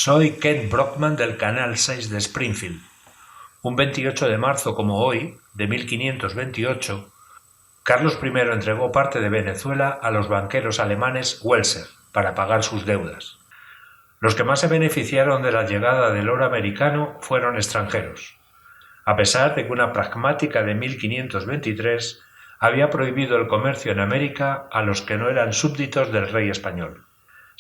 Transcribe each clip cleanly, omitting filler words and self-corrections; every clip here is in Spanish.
Soy Kent Brockman del Canal 6 de Springfield. Un 28 de marzo como hoy, de 1528, Carlos I entregó parte de Venezuela a los banqueros alemanes Welser para pagar sus deudas. Los que más se beneficiaron de la llegada del oro americano fueron extranjeros, a pesar de que una pragmática de 1523 había prohibido el comercio en América a los que no eran súbditos del rey español.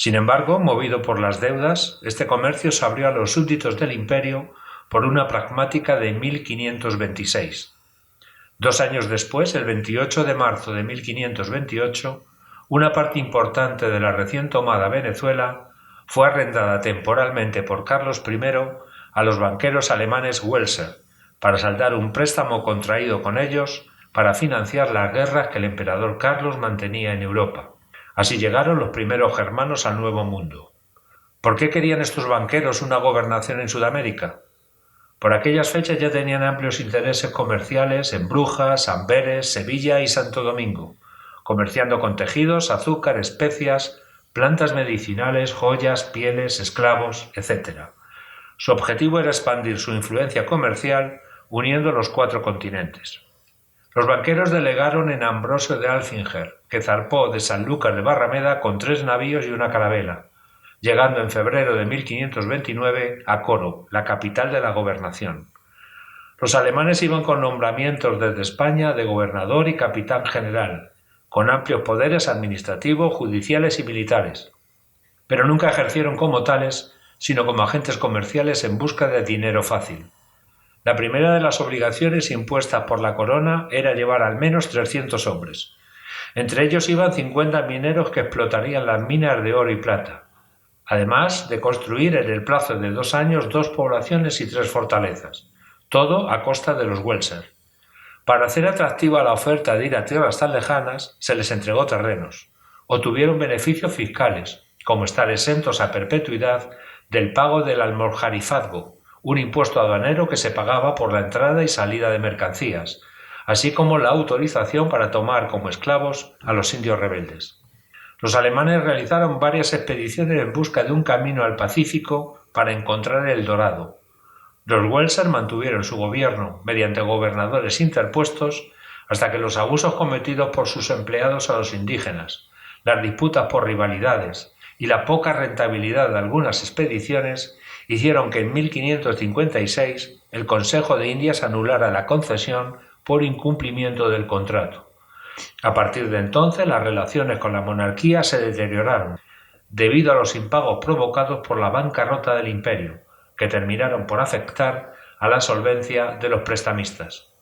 Sin embargo, movido por las deudas, este comercio se abrió a los súbditos del imperio por una pragmática de 1526. 2 años después, el 28 de marzo de 1528, una parte importante de la recién tomada Venezuela fue arrendada temporalmente por Carlos I a los banqueros alemanes Welser para saldar un préstamo contraído con ellos para financiar las guerras que el emperador Carlos mantenía en Europa. Así llegaron los primeros germanos al Nuevo Mundo. ¿Por qué querían estos banqueros una gobernación en Sudamérica? Por aquellas fechas ya tenían amplios intereses comerciales en Brujas, Amberes, Sevilla y Santo Domingo, comerciando con tejidos, azúcar, especias, plantas medicinales, joyas, pieles, esclavos, etc. Su objetivo era expandir su influencia comercial uniendo los 4 continentes. Los banqueros delegaron en Ambrosio de Alfinger, que zarpó de Sanlúcar de Barrameda con 3 navíos y una carabela, llegando en febrero de 1529 a Coro, la capital de la gobernación. Los alemanes iban con nombramientos desde España de gobernador y capitán general, con amplios poderes administrativos, judiciales y militares, pero nunca ejercieron como tales, sino como agentes comerciales en busca de dinero fácil. La primera de las obligaciones impuestas por la corona era llevar al menos 300 hombres. Entre ellos iban 50 mineros que explotarían las minas de oro y plata, además de construir en el plazo de 2 años 2 poblaciones y 3 fortalezas, todo a costa de los Welser. Para hacer atractiva la oferta de ir a tierras tan lejanas, se les entregó terrenos, o tuvieron beneficios fiscales, como estar exentos a perpetuidad del pago del almojarifazgo, un impuesto aduanero que se pagaba por la entrada y salida de mercancías, así como la autorización para tomar como esclavos a los indios rebeldes. Los alemanes realizaron varias expediciones en busca de un camino al Pacífico para encontrar el dorado. Los Welser mantuvieron su gobierno mediante gobernadores interpuestos hasta que los abusos cometidos por sus empleados a los indígenas, las disputas por rivalidades y la poca rentabilidad de algunas expediciones hicieron que en 1556 el Consejo de Indias anulara la concesión por incumplimiento del contrato. A partir de entonces las relaciones con la monarquía se deterioraron debido a los impagos provocados por la bancarrota del imperio, que terminaron por afectar a la solvencia de los prestamistas.